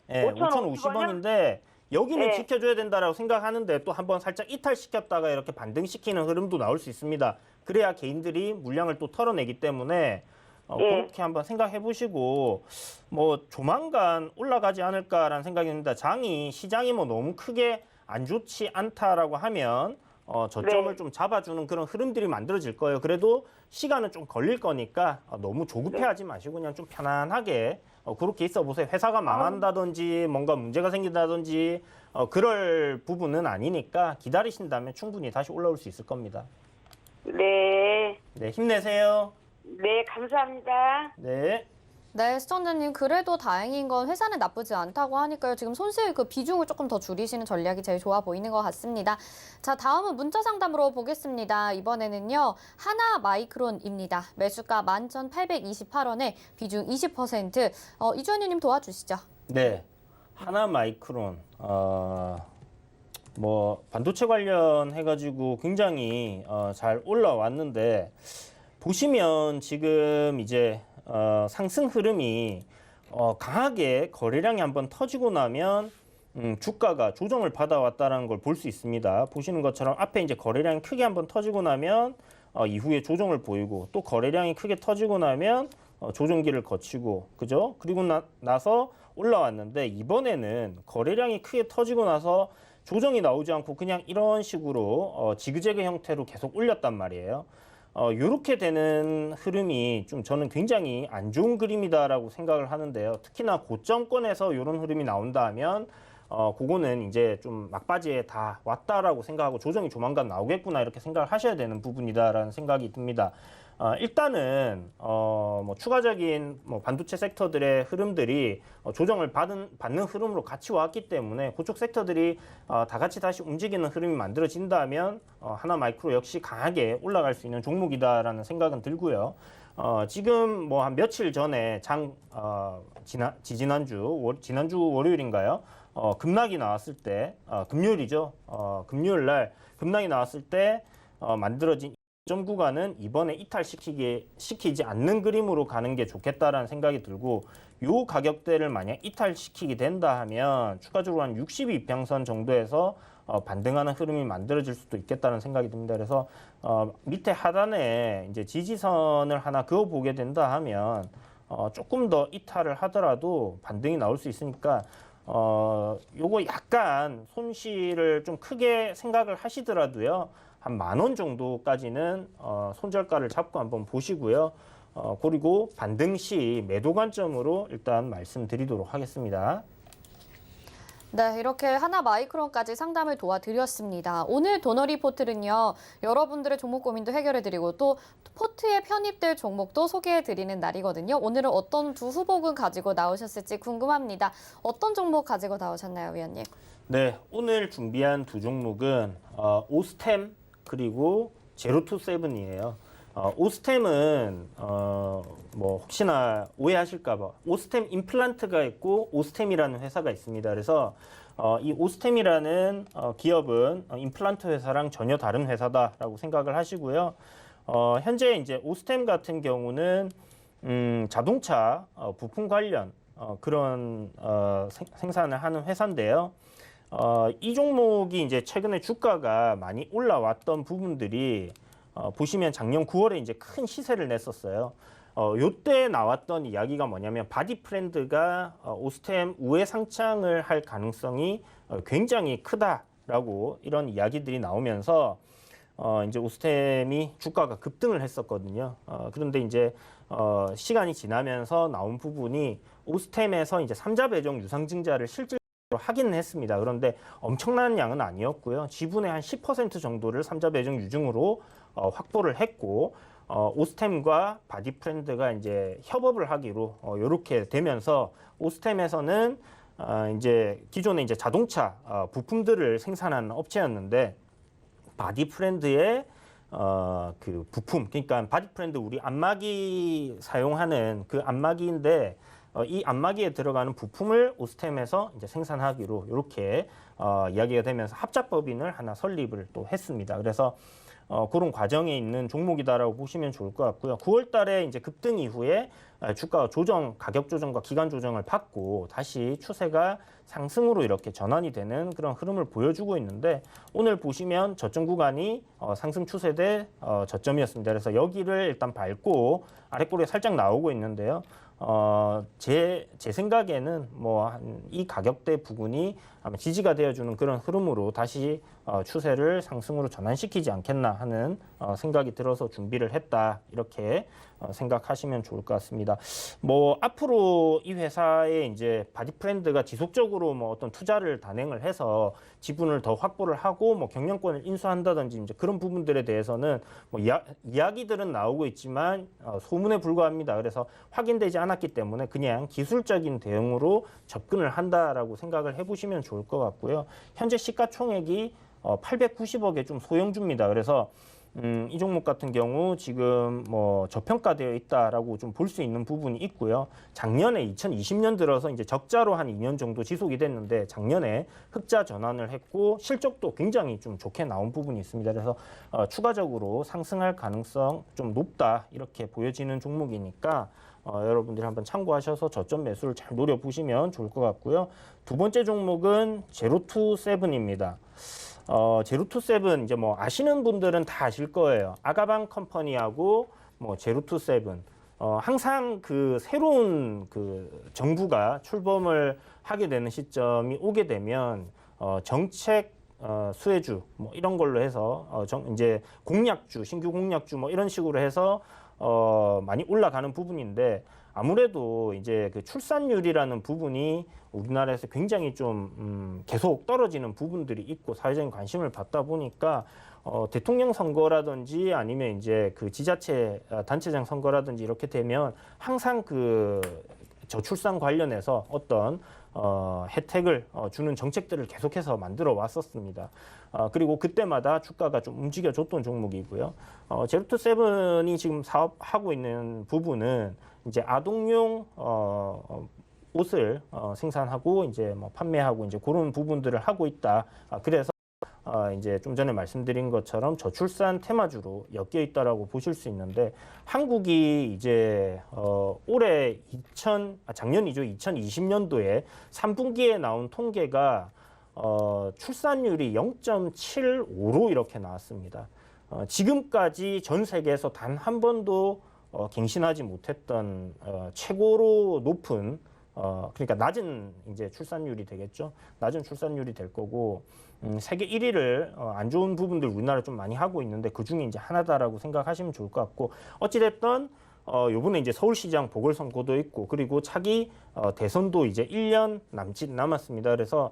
네, 5,050원인데 여기는 네. 지켜줘야 된다라고 생각하는데 또 한번 살짝 이탈시켰다가 이렇게 반등시키는 흐름도 나올 수 있습니다. 그래야 개인들이 물량을 또 털어내기 때문에 그렇게 한번 생각해 보시고 뭐 조만간 올라가지 않을까라는 생각이 듭니다. 시장이 뭐 너무 크게 안 좋지 않다라고 하면 저점을 좀 잡아주는 그런 흐름들이 만들어질 거예요. 그래도 시간은 좀 걸릴 거니까 너무 조급해하지 마시고 그냥 좀 편안하게 그렇게 있어 보세요. 회사가 망한다든지 뭔가 문제가 생긴다든지 그럴 부분은 아니니까 기다리신다면 충분히 다시 올라올 수 있을 겁니다. 네. 네, 힘내세요. 네, 감사합니다. 네. 네, 시청자님 그래도 다행인 건 회사는 나쁘지 않다고 하니까요. 지금 손실 그 비중을 조금 더 줄이시는 전략이 제일 좋아 보이는 것 같습니다. 자, 다음은 문자 상담으로 보겠습니다. 이번에는요. 하나마이크론입니다. 매수가 11,828원에 비중 20%. 이주연님 도와주시죠. 네. 하나마이크론 뭐 반도체 관련해가지고 굉장히 잘 올라왔는데 보시면 지금 이제 상승 흐름이 강하게 거래량이 한번 터지고 나면 주가가 조정을 받아왔다는 걸 볼 수 있습니다. 보시는 것처럼 앞에 이제 거래량이 크게 한번 터지고 나면 이후에 조정을 보이고 또 거래량이 크게 터지고 나면 조정기를 거치고 그죠? 그리고 나서 올라왔는데 이번에는 거래량이 크게 터지고 나서 조정이 나오지 않고 그냥 이런 식으로 지그재그 형태로 계속 올렸단 말이에요. 이렇게 되는 흐름이 좀 저는 굉장히 안 좋은 그림이다라고 생각을 하는데요. 특히나 고점권에서 이런 흐름이 나온다 하면 그거는 이제 좀 막바지에 다 왔다라고 생각하고 조정이 조만간 나오겠구나 이렇게 생각을 하셔야 되는 부분이다라는 생각이 듭니다. 일단은 뭐 추가적인 뭐 반도체 섹터들의 흐름들이 조정을 받는 흐름으로 같이 왔기 때문에 그쪽 섹터들이 다 같이 다시 움직이는 흐름이 만들어진다면 하나마이크로 역시 강하게 올라갈 수 있는 종목이다라는 생각은 들고요. 지금 뭐 한 며칠 전에 지난주 월요일인가요? 급락이 나왔을 때 금요일이죠. 금요일 날 급락이 나왔을 때 만들어진 점 구간은 이번에 이탈시키지 않는 그림으로 가는 게 좋겠다라는 생각이 들고 요 가격대를 만약 이탈시키게 된다 하면 추가적으로 한 62평선 정도에서 반등하는 흐름이 만들어질 수도 있겠다는 생각이 듭니다. 그래서 밑에 하단에 이제 지지선을 하나 그어 보게 된다 하면 조금 더 이탈을 하더라도 반등이 나올 수 있으니까 요거 약간 손실을 좀 크게 생각을 하시더라도요. 한 10,000원 정도까지는 손절가를 잡고 한번 보시고요. 그리고 반등 시 매도 관점으로 일단 말씀드리도록 하겠습니다. 네, 이렇게 하나마이크론까지 상담을 도와드렸습니다. 오늘 도너 리포트는요. 여러분들의 종목 고민도 해결해드리고 또 포트에 편입될 종목도 소개해드리는 날이거든요. 오늘은 어떤 두 후보군 가지고 나오셨을지 궁금합니다. 어떤 종목 가지고 나오셨나요, 위원님? 네, 오늘 준비한 두 종목은 오스템 그리고 제로투세븐이에요. 오스템은 뭐 혹시나 오해하실까봐 오스템 임플란트가 있고 오스템이라는 회사가 있습니다. 그래서 이 오스템이라는 기업은 임플란트 회사랑 전혀 다른 회사다라고 생각을 하시고요. 현재 이제 오스템 같은 경우는 자동차 부품 관련 그런 생산을 하는 회사인데요. 이 종목이 이제 최근에 주가가 많이 올라왔던 부분들이 보시면 작년 9월에 이제 큰 시세를 냈었어요. 요때 나왔던 이야기가 뭐냐면 바디프렌드가 오스템 우회 상장을 할 가능성이 굉장히 크다라고 이런 이야기들이 나오면서 이제 오스템이 주가가 급등을 했었거든요. 그런데 이제 시간이 지나면서 나온 부분이 오스템에서 이제 3자 배정 유상증자를 실질적으로 하기는 했습니다. 그런데 엄청난 양은 아니었고요. 지분의 한 10% 정도를 3자 배정 유증으로 확보를 했고, 오스템과 바디프렌드가 이제 협업을 하기로 이렇게 되면서 오스템에서는 이제 기존에 이제 자동차 부품들을 생산하는 업체였는데 바디프렌드의 그 부품, 그러니까 바디프렌드 우리 안마기 사용하는 그 안마기인데 이 안마기에 들어가는 부품을 오스템에서 이제 생산하기로 이렇게 이야기가 되면서 합작법인을 하나 설립을 또 했습니다. 그래서 그런 과정에 있는 종목이다라고 보시면 좋을 것 같고요. 9월 달에 이제 급등 이후에 주가 조정, 가격 조정과 기간 조정을 받고 다시 추세가 상승으로 이렇게 전환이 되는 그런 흐름을 보여주고 있는데 오늘 보시면 저점 구간이 상승 추세대 저점이었습니다. 그래서 여기를 일단 밟고 아래꼬리에 살짝 나오고 있는데요. 제 생각에는 뭐 이 가격대 부근이 아마 지지가 되어주는 그런 흐름으로 다시 추세를 상승으로 전환시키지 않겠나 하는 생각이 들어서 준비를 했다 이렇게 생각하시면 좋을 것 같습니다. 뭐 앞으로 이 회사에 이제 바디프렌드가 지속적으로 뭐 어떤 투자를 단행을 해서 지분을 더 확보를 하고 뭐 경영권을 인수한다든지 이제 그런 부분들에 대해서는 뭐 이야기들은 나오고 있지만 소문에 불과합니다. 그래서 확인되지 않았기 때문에 그냥 기술적인 대응으로 접근을 한다라고 생각을 해보시면 좋을 것 같고요. 현재 시가총액이 890억에 좀 소형주입니다. 그래서 이 종목 같은 경우 지금 뭐 저평가되어 있다라고 좀 볼 수 있는 부분이 있고요. 작년에 2020년 들어서 이제 적자로 한 2년 정도 지속이 됐는데 작년에 흑자 전환을 했고 실적도 굉장히 좀 좋게 나온 부분이 있습니다. 그래서 추가적으로 상승할 가능성 좀 높다 이렇게 보여지는 종목이니까 여러분들이 한번 참고하셔서 저점 매수를 잘 노려보시면 좋을 것 같고요. 두 번째 종목은 제로투세븐입니다. 제로투세븐 이제 뭐 아시는 분들은 다 아실 거예요. 아가방 컴퍼니하고 뭐 제로투세븐 항상 그 새로운 그 정부가 출범을 하게 되는 시점이 오게 되면 정책 수혜주 뭐 이런 걸로 해서 이제 공약주 신규 공약주 뭐 이런 식으로 해서 많이 올라가는 부분인데 아무래도 이제 그 출산율이라는 부분이 우리나라에서 굉장히 좀 계속 떨어지는 부분들이 있고 사회적인 관심을 받다 보니까 대통령 선거라든지 아니면 이제 그 지자체 단체장 선거라든지 이렇게 되면 항상 그 저출산 관련해서 어떤 혜택을 주는 정책들을 계속해서 만들어 왔었습니다. 그리고 그때마다 주가가 좀 움직여줬던 종목이고요. 제로투세븐이 지금 사업하고 있는 부분은 이제 아동용 옷을 생산하고 이제 뭐 판매하고 이제 그런 부분들을 하고 있다. 그래서 이제 좀 전에 말씀드린 것처럼 저출산 테마주로 엮여 있다라고 보실 수 있는데 한국이 이제 올해 작년이죠. 2020년도에 3분기에 나온 통계가 출산율이 0.75로 이렇게 나왔습니다. 지금까지 전 세계에서 단 한 번도 갱신하지 못했던 최고로 높은 그러니까 낮은 이제 출산율이 되겠죠. 낮은 출산율이 될 거고 세계 1위를 안 좋은 부분들 우리나라 좀 많이 하고 있는데 그 중에 이제 하나다라고 생각하시면 좋을 것 같고 어찌 됐든 요번에 이제 서울시장 보궐선거도 있고 그리고 차기 대선도 이제 1년 남았습니다. 그래서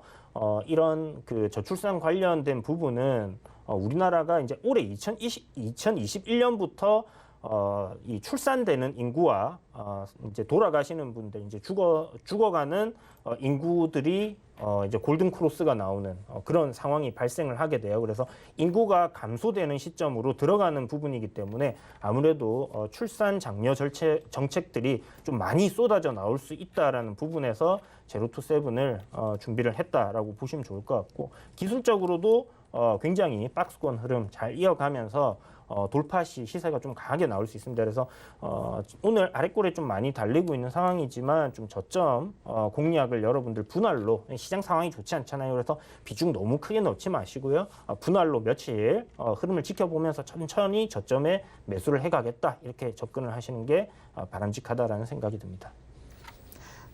이런 그 저출산 관련된 부분은 우리나라가 이제 올해 2021년부터 이 출산되는 인구와 이제 돌아가시는 분들 이제 죽어가는 인구들이 이제 골든 크로스가 나오는 그런 상황이 발생을 하게 돼요. 그래서 인구가 감소되는 시점으로 들어가는 부분이기 때문에 아무래도 출산 장려 정책들이 좀 많이 쏟아져 나올 수 있다라는 부분에서 제로투세븐을 준비를 했다라고 보시면 좋을 것 같고 기술적으로도 굉장히 박스권 흐름 잘 이어가면서 돌파 시 시세가 좀 강하게 나올 수 있습니다. 그래서 오늘 아래꼴에 좀 많이 달리고 있는 상황이지만 좀 저점 공략을 여러분들 분할로, 시장 상황이 좋지 않잖아요. 그래서 비중 너무 크게 넣지 마시고요. 분할로 며칠 흐름을 지켜보면서 천천히 저점에 매수를 해가겠다, 이렇게 접근을 하시는 게 바람직하다라는 생각이 듭니다.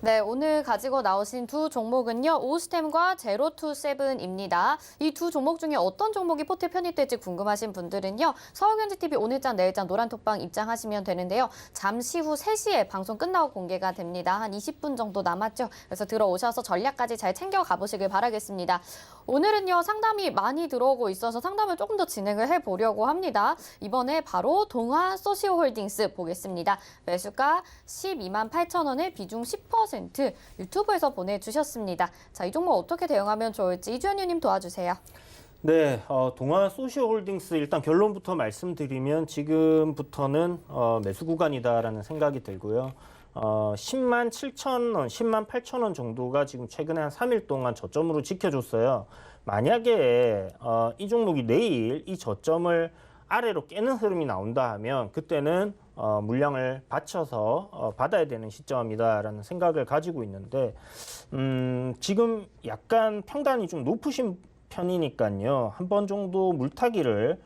네, 오늘 가지고 나오신 두 종목은요, 오스템과 제로투세븐입니다. 이 두 종목 중에 어떤 종목이 포트에 편입될지 궁금하신 분들은요, 서울경제TV 오늘장 내일장 노란톡방 입장하시면 되는데요. 잠시 후 3시에 방송 끝나고 공개가 됩니다. 한 20분 정도 남았죠. 그래서 들어오셔서 전략까지 잘 챙겨 가보시길 바라겠습니다. 오늘은요, 상담이 많이 들어오고 있어서 상담을 조금 더 진행을 해보려고 합니다. 이번에 바로 동아소시오홀딩스 보겠습니다. 매수가 12만 8천 원에 비중 10%. 유튜브에서 보내주셨습니다. 자, 이 종목 어떻게 대응하면 좋을지 이주연 의원님 도와주세요. 네, 동아소시오홀딩스 일단 결론부터 말씀드리면 지금부터는 매수 구간이다라는 생각이 들고요. 10만 7천 원, 10만 8천 원 정도가 지금 최근에 한 3일 동안 저점으로 지켜줬어요. 만약에 이 종목이 내일 이 저점을 아래로 깨는 흐름이 나온다 하면 그때는 물량을 받쳐서 받아야 되는 시점이다라는 생각을 가지고 있는데 지금 약간 평단이 좀 높으신 편이니까요. 한 번 정도 물타기를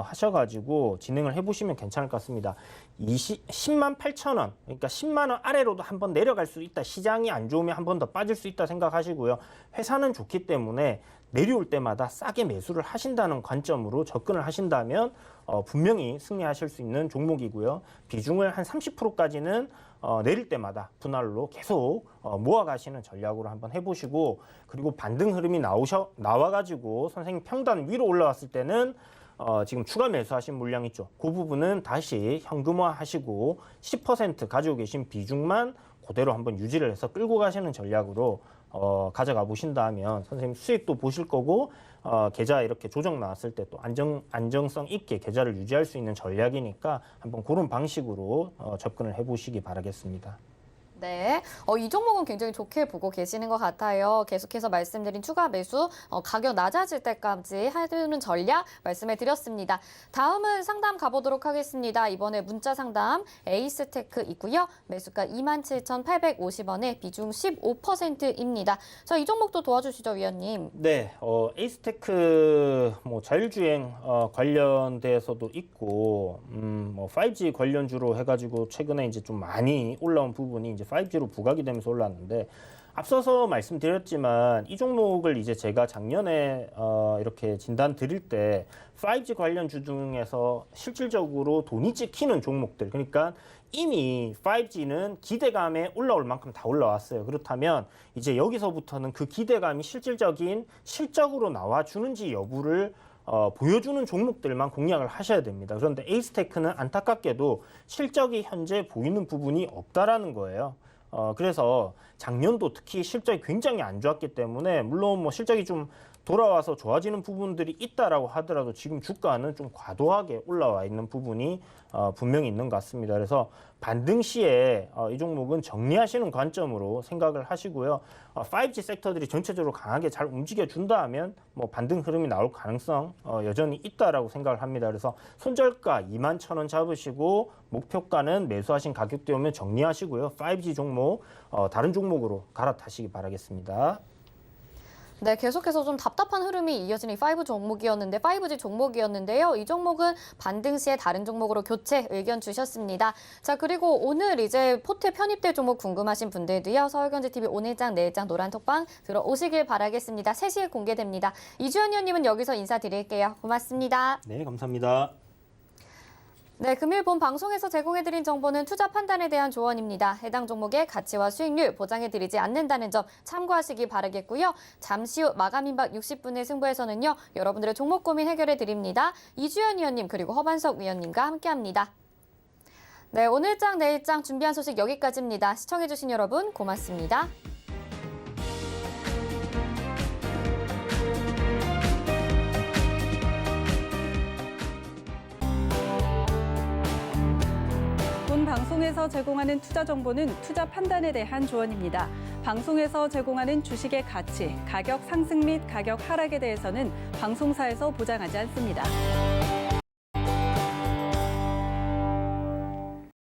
하셔가지고 진행을 해보시면 괜찮을 것 같습니다. 10만 8천 원, 그러니까 10만 원 아래로도 한번 내려갈 수 있다. 시장이 안 좋으면 한 번 더 빠질 수 있다 생각하시고요. 회사는 좋기 때문에 내려올 때마다 싸게 매수를 하신다는 관점으로 접근을 하신다면 분명히 승리하실 수 있는 종목이고요. 비중을 한 30%까지는 내릴 때마다 분할로 계속 모아가시는 전략으로 한번 해보시고, 그리고 반등 흐름이 나와가지고 선생님 평단 위로 올라왔을 때는 지금 추가 매수하신 물량 있죠. 그 부분은 다시 현금화 하시고 10% 가지고 계신 비중만 그대로 한번 유지를 해서 끌고 가시는 전략으로 가져가 보신다면 선생님 수익도 보실 거고 계좌 이렇게 조정 나왔을 때 또 안정성 있게 계좌를 유지할 수 있는 전략이니까 한번 그런 방식으로 접근을 해보시기 바라겠습니다. 네, 이 종목은 굉장히 좋게 보고 계시는 것 같아요. 계속해서 말씀드린 추가 매수, 가격 낮아질 때까지 해두는 전략 말씀해 드렸습니다. 다음은 상담 가보도록 하겠습니다. 이번에 문자 상담 에이스테크 있고요. 매수가 27,850원에 비중 15%입니다. 자, 이 종목도 도와주시죠, 위원님. 네, 에이스테크 자율주행 관련돼서도 있고, 5G 관련주로 해가지고 최근에 이제 좀 많이 올라온 부분이 이제 5G로 부각이 되면서 올랐는데, 앞서서 말씀드렸지만 이 종목을 이제 제가 작년에 이렇게 진단 드릴 때 5G 관련주 중에서 실질적으로 돈이 찍히는 종목들, 그러니까 이미 5G는 기대감에 올라올 만큼 다 올라왔어요. 그렇다면 이제 여기서부터는 그 기대감이 실질적인 실적으로 나와주는지 여부를 보여주는 종목들만 공략을 하셔야 됩니다. 그런데 에이스테크는 안타깝게도 실적이 현재 보이는 부분이 없다라는 거예요. 그래서 작년도 특히 실적이 굉장히 안 좋았기 때문에 물론 실적이 좀 돌아와서 좋아지는 부분들이 있다라고 하더라도 지금 주가는 좀 과도하게 올라와 있는 부분이 분명히 있는 것 같습니다. 그래서 반등 시에 이 종목은 정리하시는 관점으로 생각을 하시고요. 5G 섹터들이 전체적으로 강하게 잘 움직여준다 하면 반등 흐름이 나올 가능성 여전히 있다라고 생각을 합니다. 그래서 손절가 21,000원 잡으시고 목표가는 매수하신 가격대 오면 정리하시고요. 5G 종목 다른 종목으로 갈아타시기 바라겠습니다. 네, 계속해서 좀 답답한 흐름이 이어지는 5G 종목이었는데요. 이 종목은 반등 시에 다른 종목으로 교체 의견 주셨습니다. 자, 그리고 오늘 이제 포트에 편입될 종목 궁금하신 분들도요. 서울경제TV 오늘장, 내일장 노란톡방 들어오시길 바라겠습니다. 3시에 공개됩니다. 이주연 의원님은 여기서 인사드릴게요. 고맙습니다. 네, 감사합니다. 네, 금일 본 방송에서 제공해드린 정보는 투자 판단에 대한 조언입니다. 해당 종목의 가치와 수익률 보장해드리지 않는다는 점 참고하시기 바라겠고요. 잠시 후 마감 임박 60분의 승부에서는요. 여러분들의 종목 고민 해결해드립니다. 이주연 위원님 그리고 허반석 위원님과 함께합니다. 네, 오늘장 내일장 준비한 소식 여기까지입니다. 시청해주신 여러분 고맙습니다. 본 방송에서 제공하는 투자 정보는 투자 판단에 대한 조언입니다. 방송에서 제공하는 주식의 가치, 가격 상승 및 가격 하락에 대해서는 방송사에서 보장하지 않습니다.